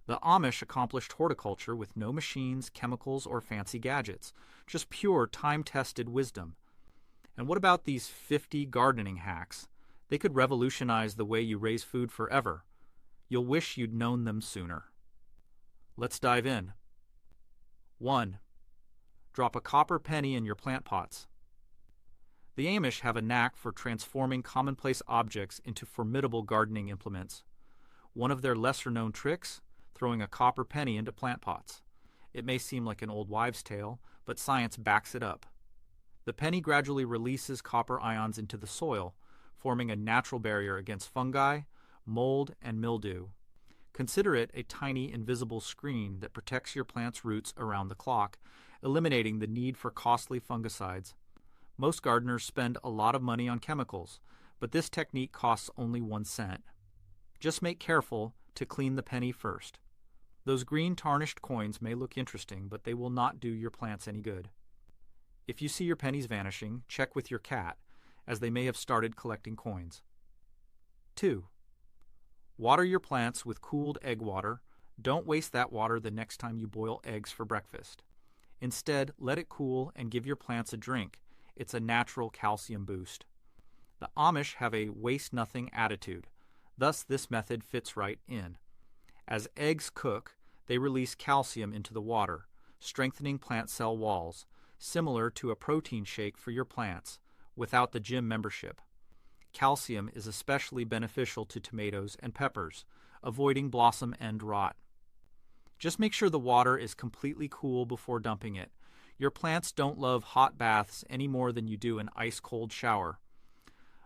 The Amish accomplished horticulture with no machines, chemicals, or fancy gadgets, just pure time-tested wisdom. And what about these 50 gardening hacks? They could revolutionize the way you raise food forever. You'll wish you'd known them sooner. Let's dive in. 1. Drop a copper penny in your plant pots. The Amish have a knack for transforming commonplace objects into formidable gardening implements. One of their lesser-known tricks? Throwing a copper penny into plant pots. It may seem like an old wives' tale, but science backs it up. The penny gradually releases copper ions into the soil, forming a natural barrier against fungi, mold, and mildew. Consider it a tiny invisible screen that protects your plant's roots around the clock, eliminating the need for costly fungicides. Most gardeners spend a lot of money on chemicals, but this technique costs only 1 cent. Just make careful to clean the penny first. Those green tarnished coins may look interesting, but they will not do your plants any good. If you see your pennies vanishing, check with your cat, as they may have started collecting coins. 2. Water your plants with cooled egg water. Don't waste that water the next time you boil eggs for breakfast. Instead, let it cool and give your plants a drink. It's a natural calcium boost. The Amish have a waste-nothing attitude. Thus, this method fits right in. As eggs cook, they release calcium into the water, strengthening plant cell walls, similar to a protein shake for your plants, without the gym membership. Calcium is especially beneficial to tomatoes and peppers, avoiding blossom end rot. Just make sure the water is completely cool before dumping it. Your plants don't love hot baths any more than you do an ice-cold shower.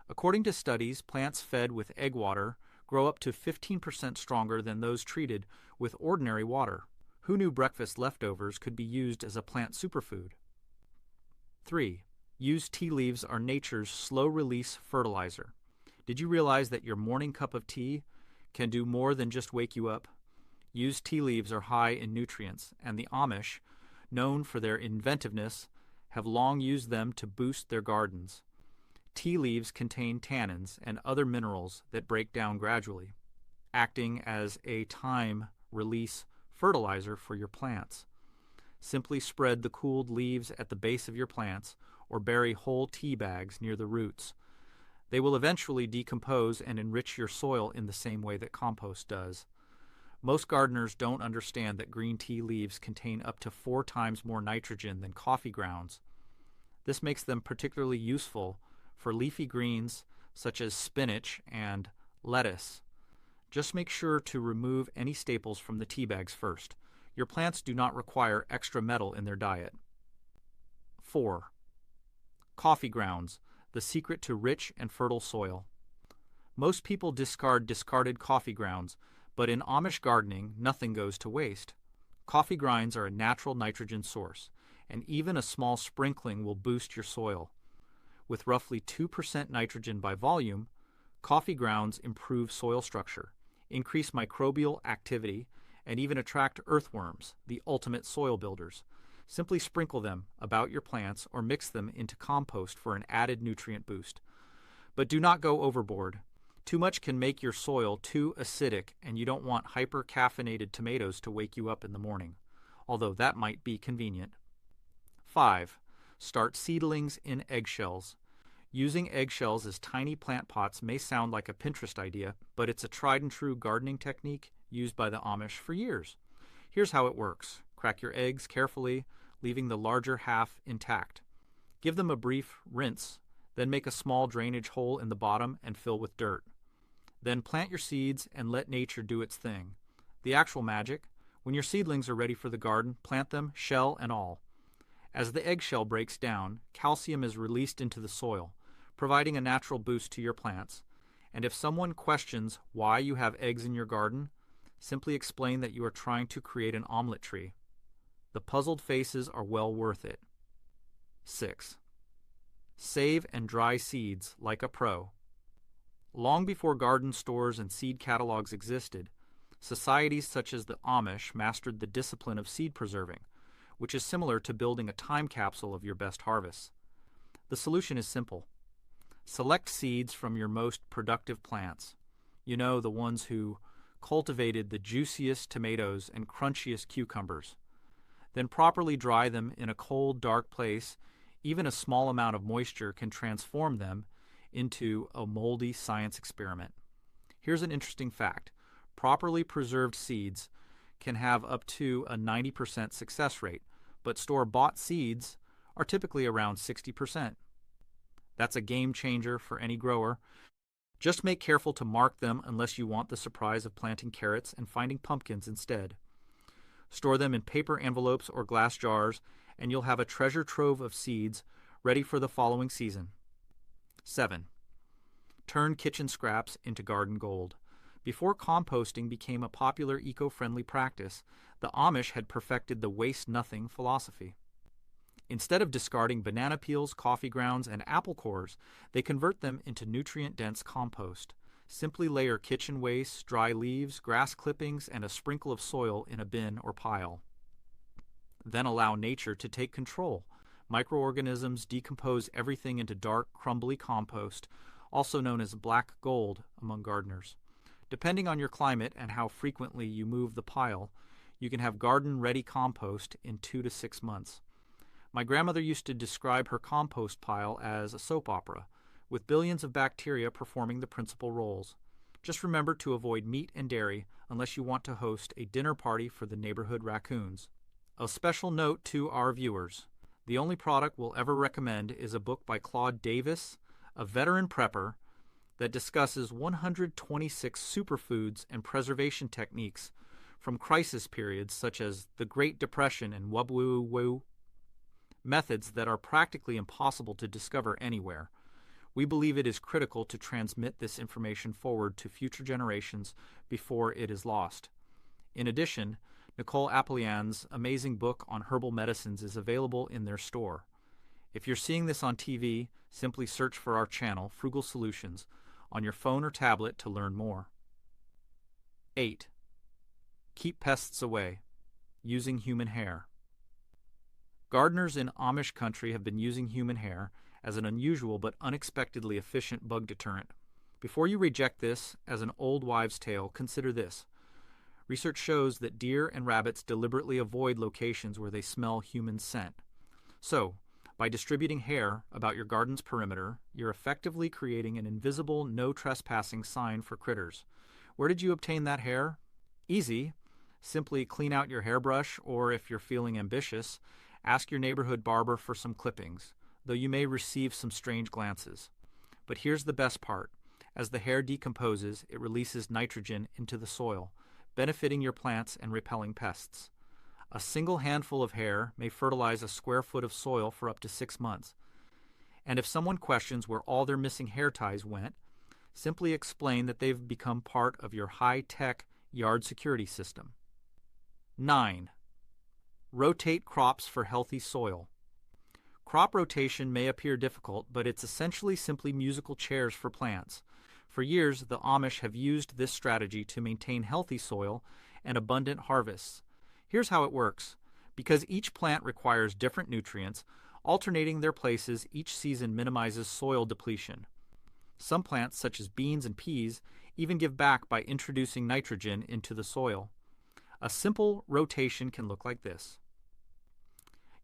According to studies, plants fed with egg water grow up to 15% stronger than those treated with ordinary water. Who knew breakfast leftovers could be used as a plant superfood? 3. Used tea leaves are nature's slow-release fertilizer. Did you realize that your morning cup of tea can do more than just wake you up? Used tea leaves are high in nutrients, and the Amish, known for their inventiveness, have long used them to boost their gardens. Tea leaves contain tannins and other minerals that break down gradually, acting as a time-release fertilizer for your plants. Simply spread the cooled leaves at the base of your plants or bury whole tea bags near the roots. They will eventually decompose and enrich your soil in the same way that compost does. Most gardeners don't understand that green tea leaves contain up to 4 times more nitrogen than coffee grounds. This makes them particularly useful for leafy greens such as spinach and lettuce. Just make sure to remove any staples from the tea bags first. Your plants do not require extra metal in their diet. 4. Coffee grounds, the secret to rich and fertile soil. Most people discard discarded coffee grounds, but in Amish gardening, nothing goes to waste. Coffee grinds are a natural nitrogen source, and even a small sprinkling will boost your soil. With roughly 2% nitrogen by volume, coffee grounds improve soil structure, increase microbial activity, and even attract earthworms, the ultimate soil builders. Simply sprinkle them about your plants or mix them into compost for an added nutrient boost. But do not go overboard. Too much can make your soil too acidic, and you don't want hyper-caffeinated tomatoes to wake you up in the morning, although that might be convenient. 5. Start seedlings in eggshells. Using eggshells as tiny plant pots may sound like a Pinterest idea, but it's a tried-and-true gardening technique used by the Amish for years. Here's how it works. Crack your eggs carefully, leaving the larger half intact. Give them a brief rinse, then make a small drainage hole in the bottom and fill with dirt. Then plant your seeds and let nature do its thing. The actual magic: when your seedlings are ready for the garden, plant them, shell and all. As the eggshell breaks down, calcium is released into the soil, providing a natural boost to your plants. And if someone questions why you have eggs in your garden, simply explain that you are trying to create an omelet tree. The puzzled faces are well worth it. 6. Save and dry seeds like a pro. Long before garden stores and seed catalogs existed, societies such as the Amish mastered the discipline of seed preserving, which is similar to building a time capsule of your best harvests. The solution is simple. Select seeds from your most productive plants. You know, the ones who cultivated the juiciest tomatoes and crunchiest cucumbers. Then properly dry them in a cold, dark place. Even a small amount of moisture can transform them into a moldy science experiment. Here's an interesting fact. Properly preserved seeds can have up to a 90% success rate, but store-bought seeds are typically around 60%. That's a game changer for any grower. Just make careful to mark them unless you want the surprise of planting carrots and finding pumpkins instead. Store them in paper envelopes or glass jars, and you'll have a treasure trove of seeds ready for the following season. 7. Turn kitchen scraps into garden gold. Before composting became a popular eco-friendly practice, the Amish had perfected the waste-nothing philosophy. Instead of discarding banana peels, coffee grounds, and apple cores, they convert them into nutrient-dense compost. Simply layer kitchen waste, dry leaves, grass clippings, and a sprinkle of soil in a bin or pile. Then allow nature to take control. Microorganisms decompose everything into dark, crumbly compost, also known as black gold among gardeners. Depending on your climate and how frequently you move the pile, you can have garden-ready compost in 2 to 6 months. My grandmother used to describe her compost pile as a soap opera, with billions of bacteria performing the principal roles. Just remember to avoid meat and dairy unless you want to host a dinner party for the neighborhood raccoons. A special note to our viewers. The only product we'll ever recommend is a book by Claude Davis, a veteran prepper, that discusses 126 superfoods and preservation techniques from crisis periods such as the Great Depression and Wubwoo, methods that are practically impossible to discover anywhere. We believe it is critical to transmit this information forward to future generations before it is lost. In addition, Nicole Appelian's amazing book on herbal medicines is available in their store. If you're seeing this on TV, simply search for our channel, Frugal Solutions, on your phone or tablet to learn more. 8. Keep pests away. Using human hair. Gardeners in Amish country have been using human hair as an unusual but unexpectedly efficient bug deterrent. Before you reject this as an old wives' tale, consider this. Research shows that deer and rabbits deliberately avoid locations where they smell human scent. So, by distributing hair about your garden's perimeter, you're effectively creating an invisible no trespassing sign for critters. Where did you obtain that hair? Easy. Simply clean out your hairbrush, or if you're feeling ambitious, ask your neighborhood barber for some clippings, though you may receive some strange glances. But here's the best part. As the hair decomposes, it releases nitrogen into the soil, benefiting your plants and repelling pests. A single handful of hair may fertilize a square foot of soil for up to 6 months. And if someone questions where all their missing hair ties went, simply explain that they've become part of your high-tech yard security system. 9. Rotate crops for healthy soil. Crop rotation may appear difficult, but it's essentially simply musical chairs for plants. For years, the Amish have used this strategy to maintain healthy soil and abundant harvests. Here's how it works. Because each plant requires different nutrients, alternating their places each season minimizes soil depletion. Some plants, such as beans and peas, even give back by introducing nitrogen into the soil. A simple rotation can look like this.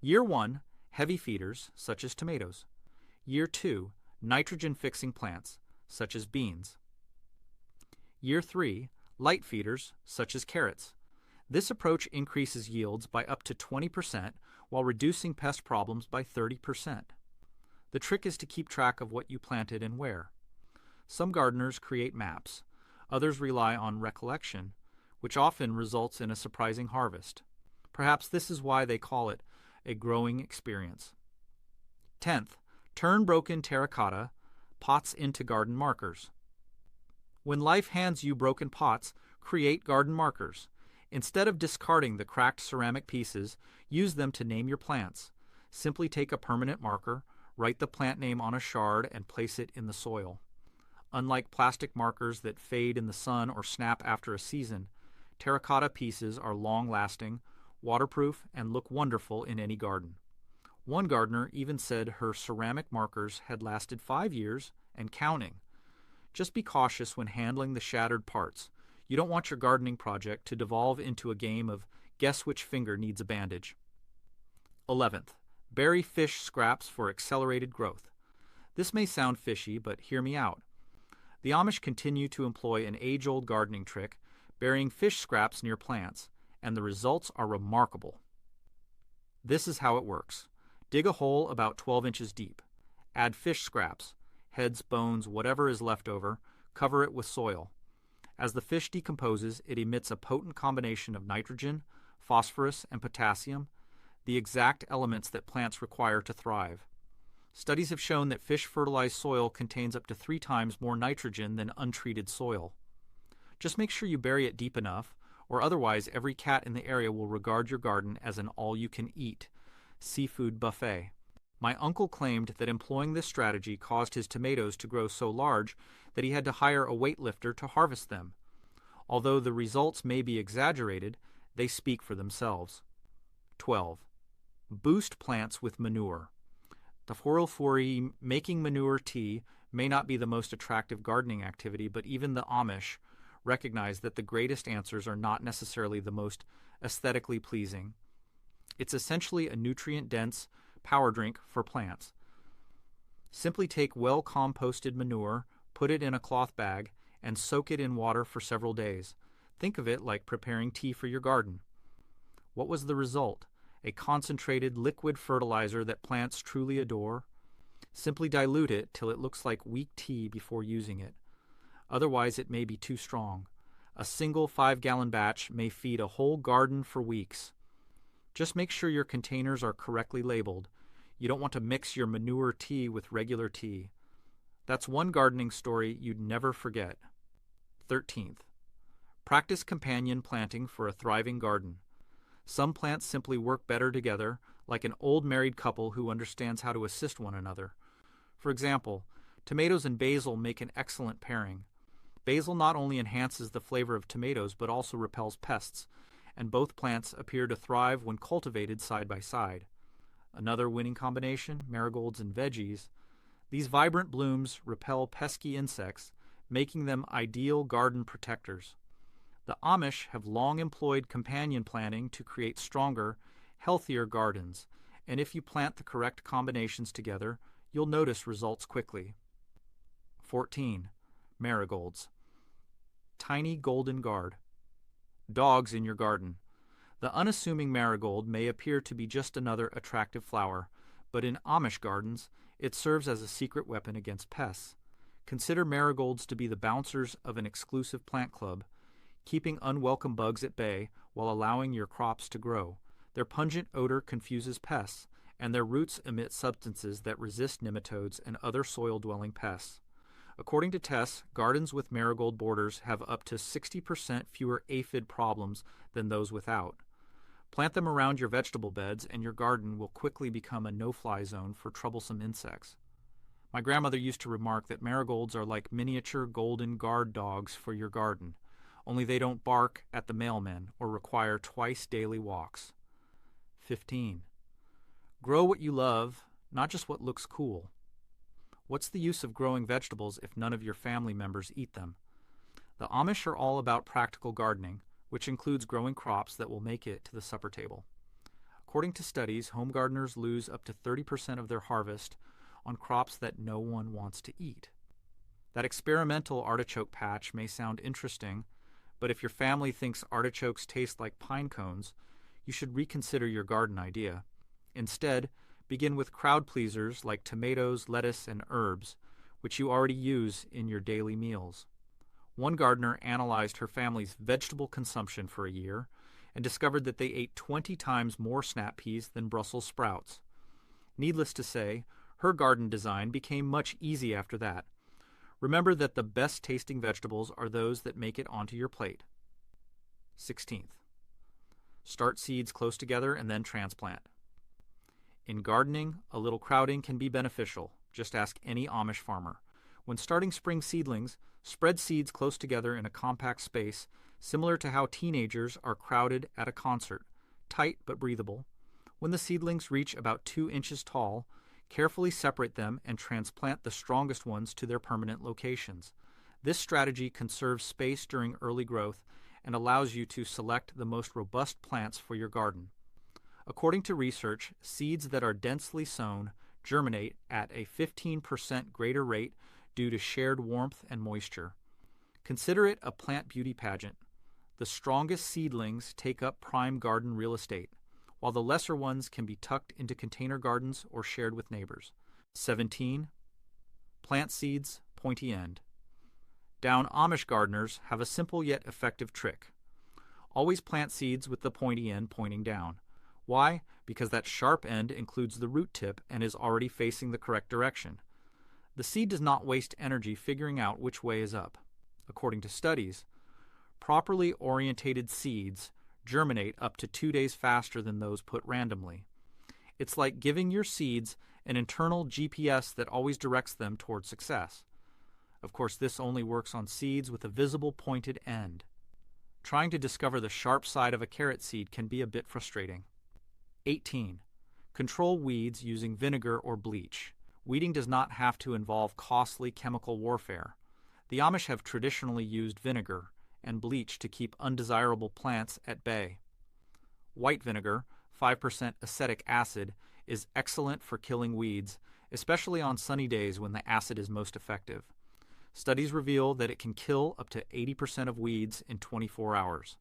Year 1, heavy feeders, such as tomatoes. Year 2, nitrogen-fixing plants, such as beans. Year 3, light feeders, such as carrots. This approach increases yields by up to 20% while reducing pest problems by 30%. The trick is to keep track of what you planted and where. Some gardeners create maps. Others rely on recollection, which often results in a surprising harvest. Perhaps this is why they call it a growing experience. 10th, turn broken terracotta pots into garden markers. When life hands you broken pots, create garden markers. Instead of discarding the cracked ceramic pieces, use them to name your plants. Simply take a permanent marker, write the plant name on a shard, and place it in the soil. Unlike plastic markers that fade in the sun or snap after a season, terracotta pieces are long-lasting, waterproof, and look wonderful in any garden. One gardener even said her ceramic markers had lasted 5 years and counting. Just be cautious when handling the shattered parts. You don't want your gardening project to devolve into a game of guess which finger needs a bandage. 11th, bury fish scraps for accelerated growth. This may sound fishy, but hear me out. The Amish continue to employ an age-old gardening trick, burying fish scraps near plants, and the results are remarkable. This is how it works. Dig a hole about 12 inches deep. Add fish scraps, heads, bones, whatever is left over, cover it with soil. As the fish decomposes, it emits a potent combination of nitrogen, phosphorus, and potassium, the exact elements that plants require to thrive. Studies have shown that fish-fertilized soil contains up to 3 times more nitrogen than untreated soil. Just make sure you bury it deep enough, or otherwise every cat in the area will regard your garden as an all-you-can-eat seafood buffet. My uncle claimed that employing this strategy caused his tomatoes to grow so large that he had to hire a weightlifter to harvest them. Although the results may be exaggerated, they speak for themselves. 12. Boost plants with manure. The Forelfuri making manure tea may not be the most attractive gardening activity, but even the Amish recognize that the greatest answers are not necessarily the most aesthetically pleasing. It's essentially a nutrient-dense power drink for plants. Simply take well-composted manure, put it in a cloth bag, and soak it in water for several days. Think of it like preparing tea for your garden. What was the result? A concentrated liquid fertilizer that plants truly adore? Simply dilute it till it looks like weak tea before using it. Otherwise, it may be too strong. A single 5-gallon batch may feed a whole garden for weeks. Just make sure your containers are correctly labeled. You don't want to mix your manure tea with regular tea. That's one gardening story you'd never forget. 13th, practice companion planting for a thriving garden. Some plants simply work better together, like an old married couple who understands how to assist one another. For example, tomatoes and basil make an excellent pairing. Basil not only enhances the flavor of tomatoes but also repels pests, and both plants appear to thrive when cultivated side by side. Another winning combination, marigolds and veggies. These vibrant blooms repel pesky insects, making them ideal garden protectors. The Amish have long employed companion planting to create stronger, healthier gardens, and if you plant the correct combinations together, you'll notice results quickly. 14. Marigolds. Tiny golden gourd. Dogs in your garden. The unassuming marigold may appear to be just another attractive flower, but in Amish gardens, it serves as a secret weapon against pests. Consider marigolds to be the bouncers of an exclusive plant club, keeping unwelcome bugs at bay while allowing your crops to grow. Their pungent odor confuses pests, and their roots emit substances that resist nematodes and other soil-dwelling pests. According to tests, gardens with marigold borders have up to 60% fewer aphid problems than those without. Plant them around your vegetable beds, and your garden will quickly become a no-fly zone for troublesome insects. My grandmother used to remark that marigolds are like miniature golden guard dogs for your garden, only they don't bark at the mailmen or require twice daily walks. 15. Grow what you love, not just what looks cool. What's the use of growing vegetables if none of your family members eat them? The Amish are all about practical gardening, which includes growing crops that will make it to the supper table. According to studies, home gardeners lose up to 30% of their harvest on crops that no one wants to eat. That experimental artichoke patch may sound interesting, but if your family thinks artichokes taste like pine cones, you should reconsider your garden idea. Instead, begin with crowd pleasers like tomatoes, lettuce, and herbs, which you already use in your daily meals. One gardener analyzed her family's vegetable consumption for a year and discovered that they ate 20 times more snap peas than Brussels sprouts. Needless to say, her garden design became much easier after that. Remember that the best tasting vegetables are those that make it onto your plate. 16th. Start seeds close together and then transplant. In gardening, a little crowding can be beneficial. Just ask any Amish farmer. When starting spring seedlings, spread seeds close together in a compact space, similar to how teenagers are crowded at a concert, tight but breathable. When the seedlings reach about 2 inches tall, carefully separate them and transplant the strongest ones to their permanent locations. This strategy conserves space during early growth and allows you to select the most robust plants for your garden. According to research, seeds that are densely sown germinate at a 15% greater rate due to shared warmth and moisture. Consider it a plant beauty pageant. The strongest seedlings take up prime garden real estate, while the lesser ones can be tucked into container gardens or shared with neighbors. 17. Plant seeds, pointy end. Down Amish gardeners have a simple yet effective trick. Always plant seeds with the pointy end pointing down. Why? Because that sharp end includes the root tip and is already facing the correct direction. The seed does not waste energy figuring out which way is up. According to studies, properly orientated seeds germinate up to 2 days faster than those put randomly. It's like giving your seeds an internal GPS that always directs them toward success. Of course, this only works on seeds with a visible pointed end. Trying to discover the sharp side of a carrot seed can be a bit frustrating. 18. Control weeds using vinegar or bleach. Weeding does not have to involve costly chemical warfare. The Amish have traditionally used vinegar and bleach to keep undesirable plants at bay. White vinegar, 5% acetic acid, is excellent for killing weeds, especially on sunny days when the acid is most effective. Studies reveal that it can kill up to 80% of weeds in 24 hours.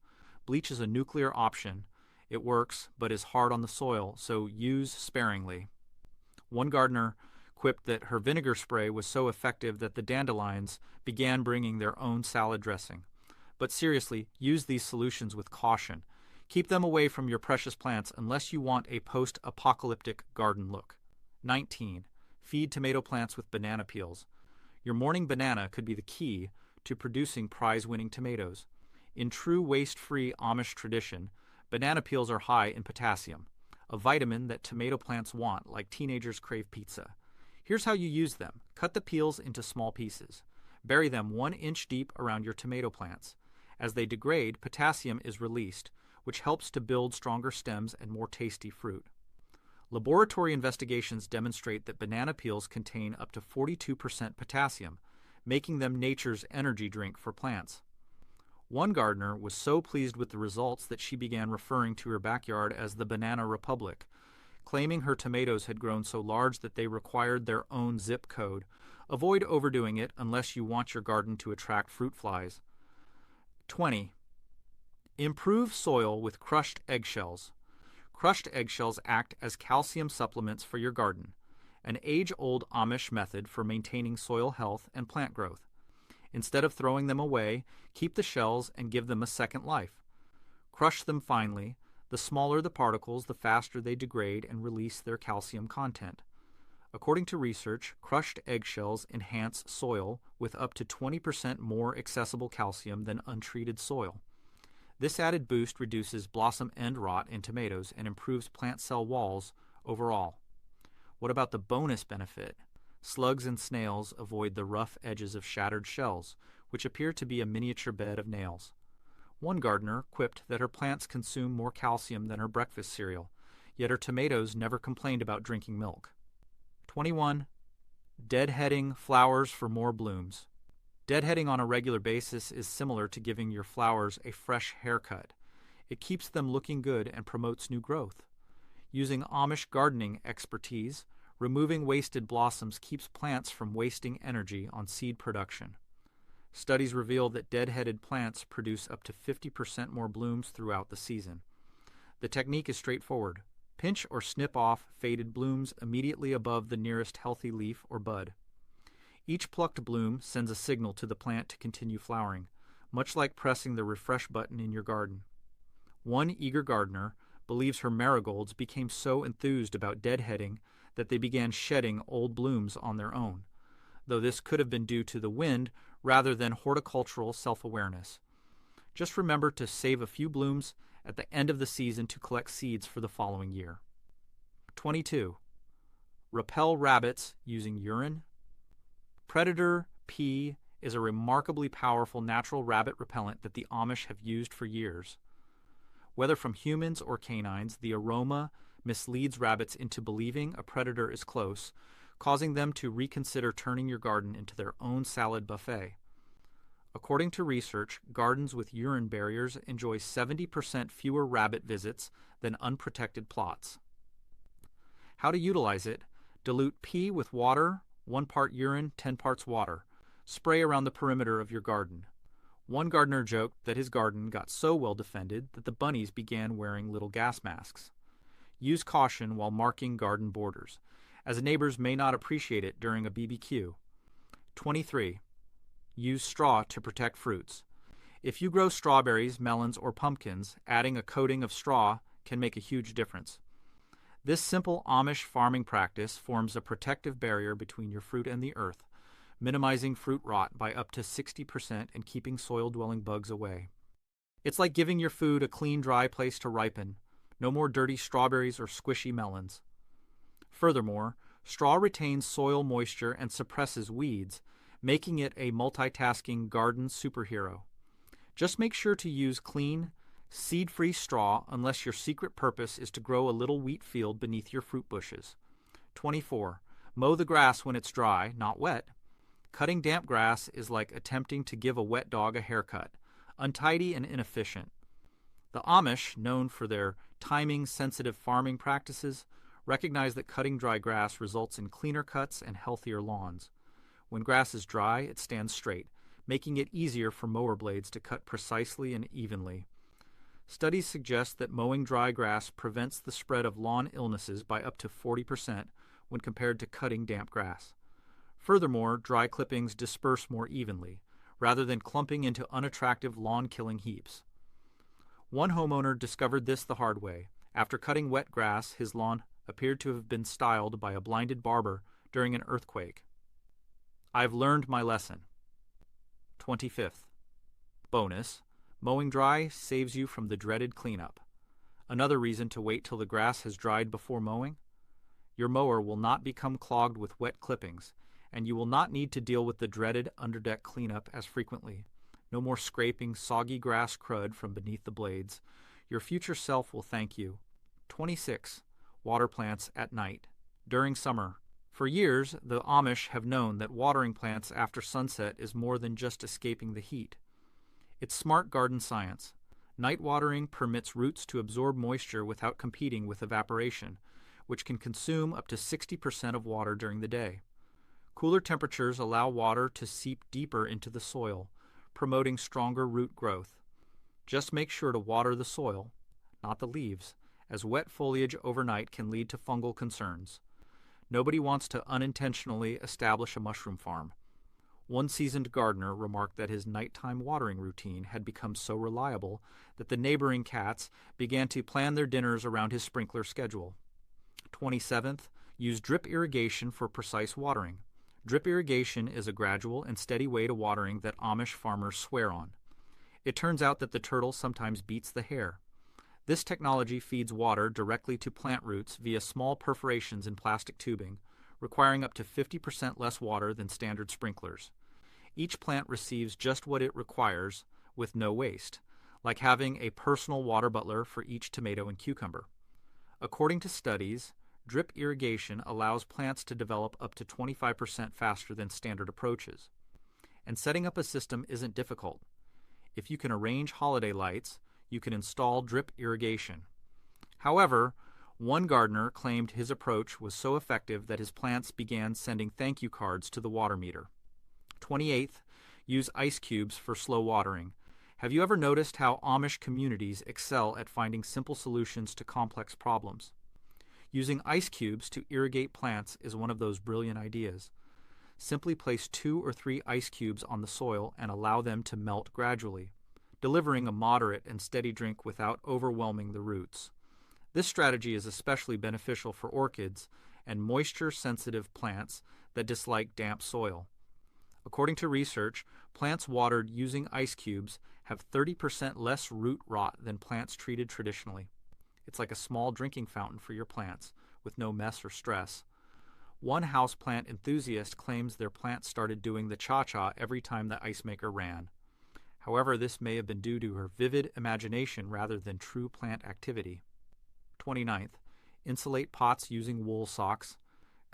Bleach is a nuclear option. It works, but is hard on the soil, so use sparingly. One gardener quipped that her vinegar spray was so effective that the dandelions began bringing their own salad dressing. But seriously, use these solutions with caution. Keep them away from your precious plants unless you want a post-apocalyptic garden look. 19. Feed tomato plants with banana peels. Your morning banana could be the key to producing prize-winning tomatoes. In true waste-free Amish tradition, banana peels are high in potassium, a vitamin that tomato plants want like teenagers crave pizza. Here's how you use them. Cut the peels into small pieces. Bury them 1 inch deep around your tomato plants. As they degrade, potassium is released, which helps to build stronger stems and more tasty fruit. Laboratory investigations demonstrate that banana peels contain up to 42% potassium, making them nature's energy drink for plants. One gardener was so pleased with the results that she began referring to her backyard as the Banana Republic, claiming her tomatoes had grown so large that they required their own zip code. Avoid overdoing it unless you want your garden to attract fruit flies. 20. Improve soil with crushed eggshells. Crushed eggshells act as calcium supplements for your garden, an age-old Amish method for maintaining soil health and plant growth. Instead of throwing them away, keep the shells and give them a second life. Crush them finely. The smaller the particles, the faster they degrade and release their calcium content. According to research, crushed eggshells enhance soil with up to 20% more accessible calcium than untreated soil. This added boost reduces blossom end rot in tomatoes and improves plant cell walls overall. What about the bonus benefit? Slugs and snails avoid the rough edges of shattered shells, which appear to be a miniature bed of nails. One gardener quipped that her plants consume more calcium than her breakfast cereal, yet her tomatoes never complained about drinking milk. 21. Deadheading flowers for more blooms. Deadheading on a regular basis is similar to giving your flowers a fresh haircut. It keeps them looking good and promotes new growth. Using Amish gardening expertise, removing wasted blossoms keeps plants from wasting energy on seed production. Studies reveal that deadheaded plants produce up to 50% more blooms throughout the season. The technique is straightforward. Pinch or snip off faded blooms immediately above the nearest healthy leaf or bud. Each plucked bloom sends a signal to the plant to continue flowering, much like pressing the refresh button in your garden. One eager gardener believes her marigolds became so enthused about deadheading that they began shedding old blooms on their own, though this could have been due to the wind rather than horticultural self-awareness. Just remember to save a few blooms at the end of the season to collect seeds for the following year. 22. Repel rabbits using urine. Predator pea is a remarkably powerful natural rabbit repellent that the Amish have used for years. Whether from humans or canines, the aroma misleads rabbits into believing a predator is close, causing them to reconsider turning your garden into their own salad buffet. According to research, gardens with urine barriers enjoy 70% fewer rabbit visits than unprotected plots. How to utilize it: dilute pee with water, 1 part urine, 10 parts water. Spray around the perimeter of your garden. One gardener joked that his garden got so well defended that the bunnies began wearing little gas masks. Use caution while marking garden borders, as neighbors may not appreciate it during a BBQ. 23. Use straw to protect fruits. If you grow strawberries, melons, or pumpkins, adding a coating of straw can make a huge difference. This simple Amish farming practice forms a protective barrier between your fruit and the earth, minimizing fruit rot by up to 60% and keeping soil-dwelling bugs away. It's like giving your food a clean, dry place to ripen. No more dirty strawberries or squishy melons. Furthermore, straw retains soil moisture and suppresses weeds, making it a multitasking garden superhero. Just make sure to use clean, seed-free straw unless your secret purpose is to grow a little wheat field beneath your fruit bushes. 24. Mow the grass when it's dry, not wet. Cutting damp grass is like attempting to give a wet dog a haircut, untidy and inefficient. The Amish, known for their timing-sensitive farming practices, recognize that cutting dry grass results in cleaner cuts and healthier lawns. When grass is dry, it stands straight, making it easier for mower blades to cut precisely and evenly. Studies suggest that mowing dry grass prevents the spread of lawn illnesses by up to 40% when compared to cutting damp grass. Furthermore, dry clippings disperse more evenly, rather than clumping into unattractive lawn-killing heaps. One homeowner discovered this the hard way. After cutting wet grass, his lawn appeared to have been styled by a blinded barber during an earthquake. I've learned my lesson. 25th. Bonus: mowing dry saves you from the dreaded cleanup. Another reason to wait till the grass has dried before mowing? Your mower will not become clogged with wet clippings, and you will not need to deal with the dreaded underdeck cleanup as frequently. No more scraping soggy grass crud from beneath the blades. Your future self will thank you. 26. Water plants at night. During summer. For years, the Amish have known that watering plants after sunset is more than just escaping the heat. It's smart garden science. Night watering permits roots to absorb moisture without competing with evaporation, which can consume up to 60% of water during the day. Cooler temperatures allow water to seep deeper into the soil, promoting stronger root growth. Just make sure to water the soil, not the leaves, as wet foliage overnight can lead to fungal concerns. Nobody wants to unintentionally establish a mushroom farm. One seasoned gardener remarked that his nighttime watering routine had become so reliable that the neighboring cats began to plan their dinners around his sprinkler schedule. 27th, use drip irrigation for precise watering. Drip irrigation is a gradual and steady way to watering that Amish farmers swear on. It turns out that the turtle sometimes beats the hare. This technology feeds water directly to plant roots via small perforations in plastic tubing, requiring up to 50% less water than standard sprinklers. Each plant receives just what it requires, with no waste, like having a personal water butler for each tomato and cucumber. According to studies, drip irrigation allows plants to develop up to 25% faster than standard approaches. And setting up a system isn't difficult. If you can arrange holiday lights, you can install drip irrigation. However, one gardener claimed his approach was so effective that his plants began sending thank you cards to the water meter. 28th, use ice cubes for slow watering. Have you ever noticed how Amish communities excel at finding simple solutions to complex problems? Using ice cubes to irrigate plants is one of those brilliant ideas. Simply place 2 or 3 ice cubes on the soil and allow them to melt gradually, delivering a moderate and steady drink without overwhelming the roots. This strategy is especially beneficial for orchids and moisture-sensitive plants that dislike damp soil. According to research, plants watered using ice cubes have 30% less root rot than plants treated traditionally. It's like a small drinking fountain for your plants, with no mess or stress. One houseplant enthusiast claims their plants started doing the cha-cha every time the ice maker ran. However, this may have been due to her vivid imagination rather than true plant activity. 29th, insulate pots using wool socks.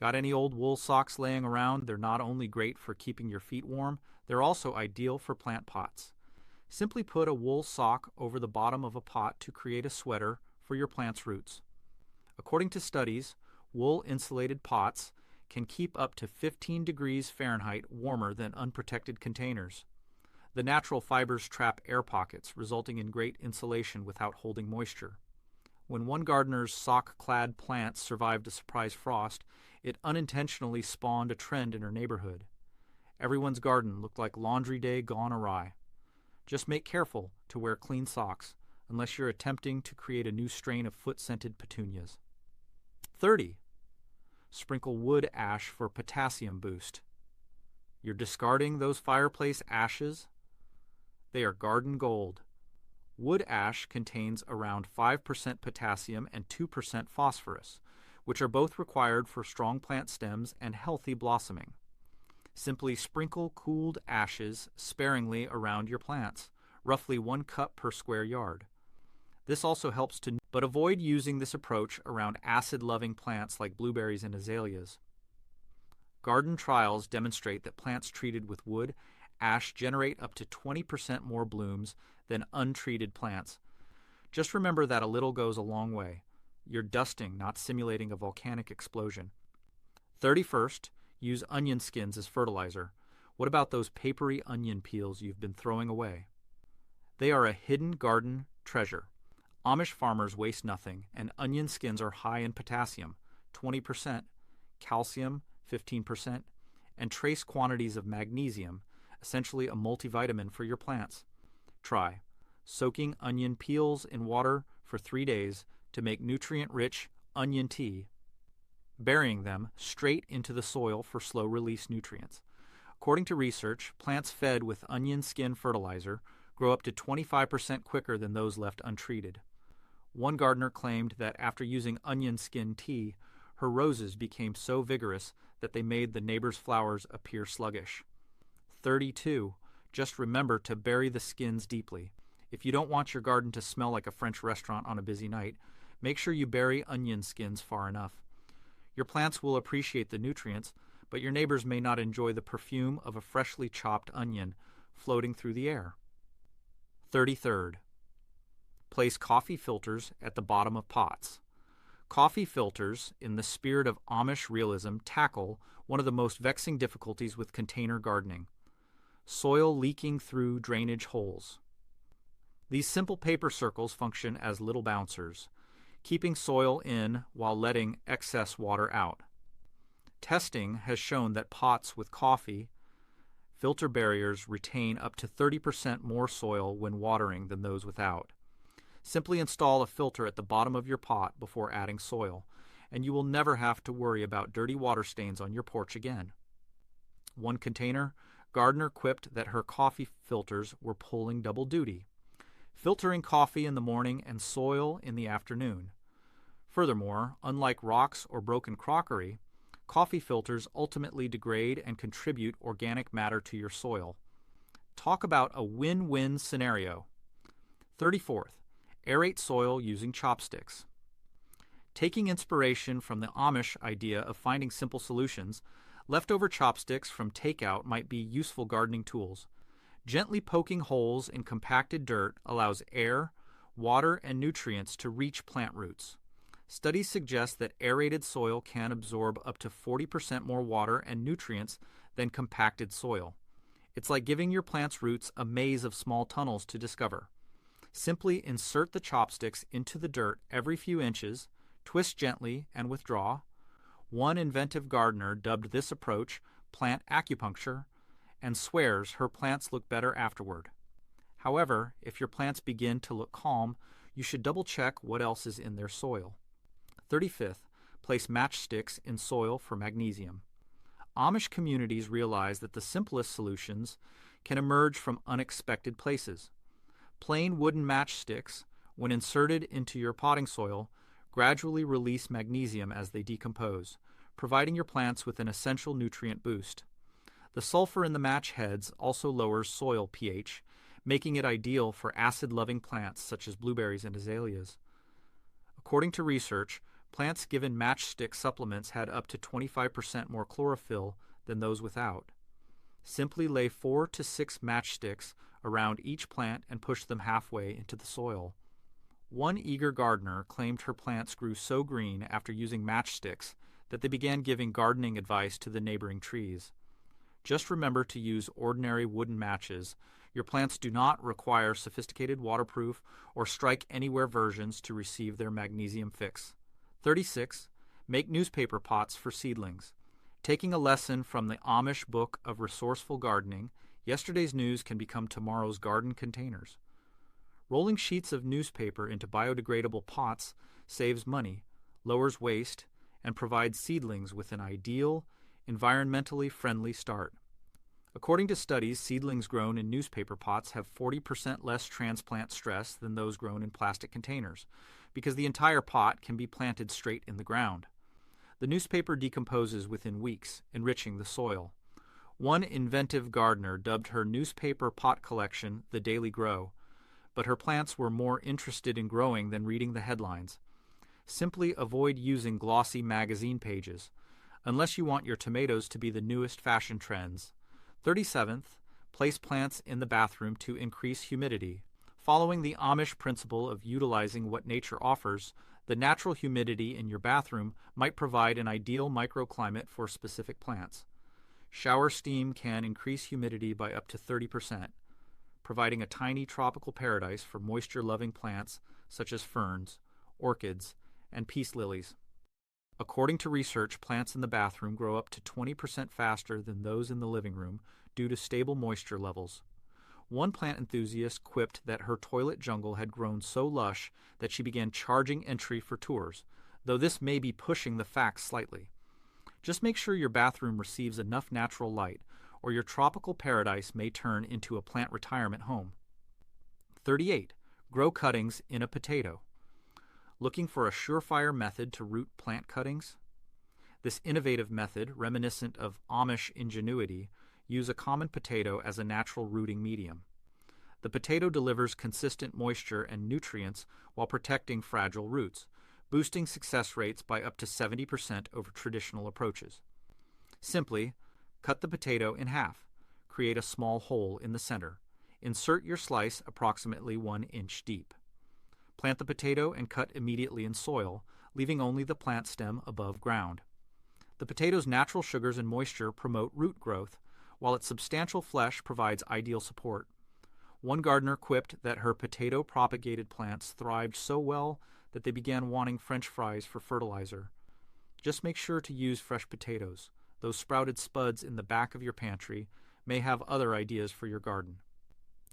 Got any old wool socks laying around? They're not only great for keeping your feet warm, they're also ideal for plant pots. Simply put a wool sock over the bottom of a pot to create a sweater for your plant's roots. According to studies, wool-insulated pots can keep up to 15 degrees Fahrenheit warmer than unprotected containers. The natural fibers trap air pockets, resulting in great insulation without holding moisture. When one gardener's sock-clad plants survived a surprise frost, it unintentionally spawned a trend in her neighborhood. Everyone's garden looked like laundry day gone awry. Just make careful to wear clean socks, unless you're attempting to create a new strain of foot-scented petunias. 30. Sprinkle wood ash for potassium boost. You're discarding those fireplace ashes? They are garden gold. Wood ash contains around 5% potassium and 2% phosphorus, which are both required for strong plant stems and healthy blossoming. Simply sprinkle cooled ashes sparingly around your plants, roughly 1 cup per square yard. This also helps but avoid using this approach around acid-loving plants like blueberries and azaleas. Garden trials demonstrate that plants treated with wood ash generate up to 20% more blooms than untreated plants. Just remember that a little goes a long way. You're dusting, not simulating a volcanic explosion. 31st, use onion skins as fertilizer. What about those papery onion peels you've been throwing away? They are a hidden garden treasure. Amish farmers waste nothing, and onion skins are high in potassium, 20%, calcium, 15%, and trace quantities of magnesium, essentially a multivitamin for your plants. Try soaking onion peels in water for 3 days to make nutrient-rich onion tea, burying them straight into the soil for slow-release nutrients. According to research, plants fed with onion skin fertilizer grow up to 25% quicker than those left untreated. One gardener claimed that after using onion skin tea, her roses became so vigorous that they made the neighbor's flowers appear sluggish. 32. Just remember to bury the skins deeply. If you don't want your garden to smell like a French restaurant on a busy night, make sure you bury onion skins far enough. Your plants will appreciate the nutrients, but your neighbors may not enjoy the perfume of a freshly chopped onion floating through the air. 33rd. Place coffee filters at the bottom of pots. Coffee filters, in the spirit of Amish realism, tackle one of the most vexing difficulties with container gardening: soil leaking through drainage holes. These simple paper circles function as little bouncers, keeping soil in while letting excess water out. Testing has shown that pots with coffee filter barriers retain up to 30% more soil when watering than those without. Simply install a filter at the bottom of your pot before adding soil, and you will never have to worry about dirty water stains on your porch again. One container, gardener quipped that her coffee filters were pulling double duty, filtering coffee in the morning and soil in the afternoon. Furthermore, unlike rocks or broken crockery, coffee filters ultimately degrade and contribute organic matter to your soil. Talk about a win-win scenario. 34th, aerate soil using chopsticks. Taking inspiration from the Amish idea of finding simple solutions, leftover chopsticks from takeout might be useful gardening tools. Gently poking holes in compacted dirt allows air, water, and nutrients to reach plant roots. Studies suggest that aerated soil can absorb up to 40% more water and nutrients than compacted soil. It's like giving your plant's roots a maze of small tunnels to discover. Simply insert the chopsticks into the dirt every few inches, twist gently, and withdraw. One inventive gardener dubbed this approach plant acupuncture and swears her plants look better afterward. However, if your plants begin to look calm, you should double-check what else is in their soil. 35th, place matchsticks in soil for magnesium. Amish communities realize that the simplest solutions can emerge from unexpected places. Plain wooden matchsticks, when inserted into your potting soil, gradually release magnesium as they decompose, providing your plants with an essential nutrient boost. The sulfur in the match heads also lowers soil pH, making it ideal for acid-loving plants such as blueberries and azaleas. According to research, Plants given matchstick supplements had up to 25% more chlorophyll than those without. Simply lay 4 to 6 matchsticks around each plant and push them halfway into the soil. One eager gardener claimed her plants grew so green after using matchsticks that they began giving gardening advice to the neighboring trees. Just remember to use ordinary wooden matches. Your plants do not require sophisticated waterproof or strike anywhere versions to receive their magnesium fix. 36. Make newspaper pots for seedlings. Taking a lesson from the Amish book of Resourceful Gardening, yesterday's news can become tomorrow's garden containers. Rolling sheets of newspaper into biodegradable pots saves money, lowers waste, and provides seedlings with an ideal, environmentally friendly start. According to studies, seedlings grown in newspaper pots have 40% less transplant stress than those grown in plastic containers, because the entire pot can be planted straight in the ground. The newspaper decomposes within weeks, enriching the soil. One inventive gardener dubbed her newspaper pot collection the Daily Grow, but her plants were more interested in growing than reading the headlines. Simply avoid using glossy magazine pages, unless you want your tomatoes to be the newest fashion trends. 37th, place plants in the bathroom to increase humidity. Following the Amish principle of utilizing what nature offers, the natural humidity in your bathroom might provide an ideal microclimate for specific plants. Shower steam can increase humidity by up to 30%, providing a tiny tropical paradise for moisture-loving plants such as ferns, orchids, and peace lilies. According to research, plants in the bathroom grow up to 20% faster than those in the living room due to stable moisture levels. One plant enthusiast quipped that her toilet jungle had grown so lush that she began charging entry for tours, though this may be pushing the facts slightly. Just make sure your bathroom receives enough natural light, or your tropical paradise may turn into a plant retirement home. 38. Grow cuttings in a potato. Looking for a surefire method to root plant cuttings? This innovative method, reminiscent of Amish ingenuity, uses a common potato as a natural rooting medium. The potato delivers consistent moisture and nutrients while protecting fragile roots, boosting success rates by up to 70% over traditional approaches. Simply, cut the potato in half. Create a small hole in the center. Insert your slice approximately 1 inch deep. Plant the potato and cut immediately in soil, leaving only the plant stem above ground. The potato's natural sugars and moisture promote root growth, while its substantial flesh provides ideal support. One gardener quipped that her potato-propagated plants thrived so well that they began wanting French fries for fertilizer. Just make sure to use fresh potatoes. Those sprouted spuds in the back of your pantry may have other ideas for your garden.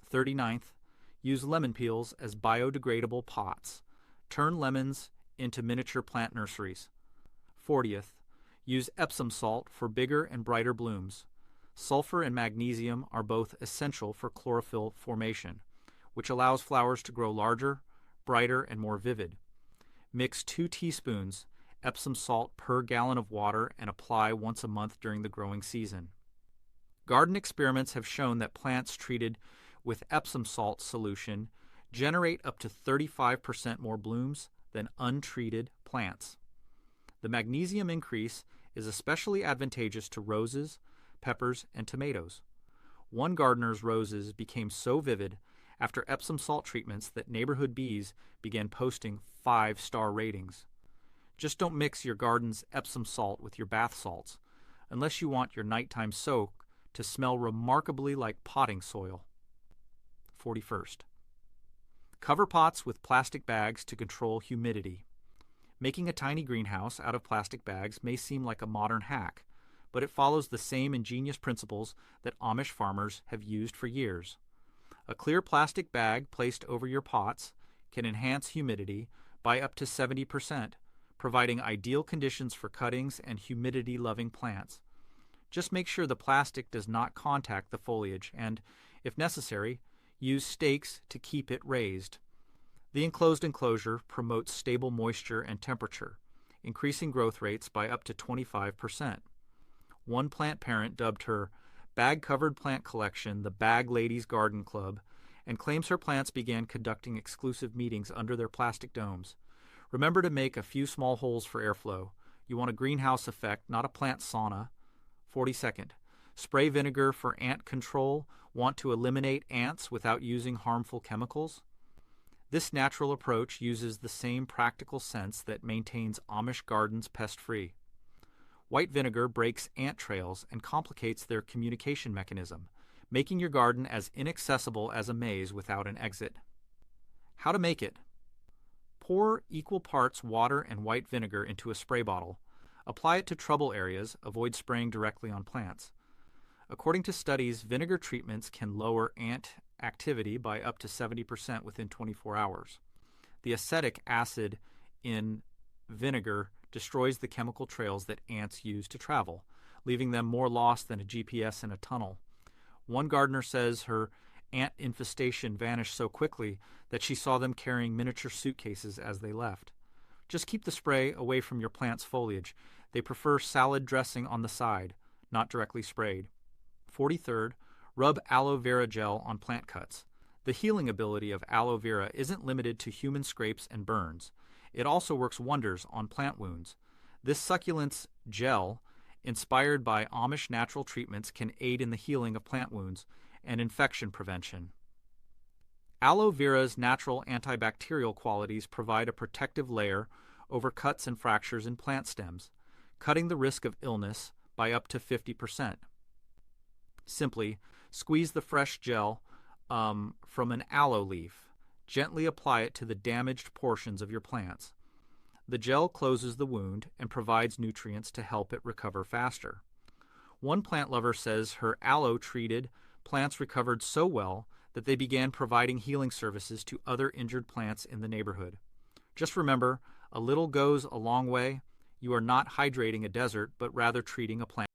39th, use lemon peels as biodegradable pots. Turn lemons into miniature plant nurseries. 40th, use Epsom salt for bigger and brighter blooms. Sulfur and magnesium are both essential for chlorophyll formation, which allows flowers to grow larger, brighter, and more vivid. Mix 2 teaspoons Epsom salt per gallon of water and apply once a month during the growing season. Garden experiments have shown that plants treated with Epsom salt solution generate up to 35% more blooms than untreated plants. The magnesium increase is especially advantageous to roses, peppers, and tomatoes. One gardener's roses became so vivid after Epsom salt treatments that neighborhood bees began posting 5-star ratings. Just don't mix your garden's Epsom salt with your bath salts, unless you want your nighttime soak to smell remarkably like potting soil. 41st. Cover pots with plastic bags to control humidity. Making a tiny greenhouse out of plastic bags may seem like a modern hack, but it follows the same ingenious principles that Amish farmers have used for years. A clear plastic bag placed over your pots can enhance humidity by up to 70%, providing ideal conditions for cuttings and humidity-loving plants. Just make sure the plastic does not contact the foliage and, if necessary, use stakes to keep it raised. The enclosed enclosure promotes stable moisture and temperature, increasing growth rates by up to 25%. One plant parent dubbed her bag-covered plant collection the Bag Ladies Garden Club and claims her plants began conducting exclusive meetings under their plastic domes. Remember to make a few small holes for airflow. You want a greenhouse effect, not a plant sauna. 42nd. Spray vinegar for ant control. Want to eliminate ants without using harmful chemicals? This natural approach uses the same practical sense that maintains Amish gardens pest-free. White vinegar breaks ant trails and complicates their communication mechanism, making your garden as inaccessible as a maze without an exit. How to make it? Pour equal parts water and white vinegar into a spray bottle. Apply it to trouble areas. Avoid spraying directly on plants. According to studies, vinegar treatments can lower ant activity by up to 70% within 24 hours. The acetic acid in vinegar destroys the chemical trails that ants use to travel, leaving them more lost than a GPS in a tunnel. One gardener says her ant infestation vanished so quickly that she saw them carrying miniature suitcases as they left. Just keep the spray away from your plant's foliage. They prefer salad dressing on the side, not directly sprayed. 43rd, rub aloe vera gel on plant cuts. The healing ability of aloe vera isn't limited to human scrapes and burns. It also works wonders on plant wounds. This succulent's gel, inspired by Amish natural treatments, can aid in the healing of plant wounds and infection prevention. Aloe vera's natural antibacterial qualities provide a protective layer over cuts and fractures in plant stems, cutting the risk of illness by up to 50%. Simply squeeze the fresh gel from an aloe leaf. Gently apply it to the damaged portions of your plants. The gel closes the wound and provides nutrients to help it recover faster. One plant lover says her aloe-treated plants recovered so well that they began providing healing services to other injured plants in the neighborhood. Just remember, a little goes a long way. You are not hydrating a desert, but rather treating a plant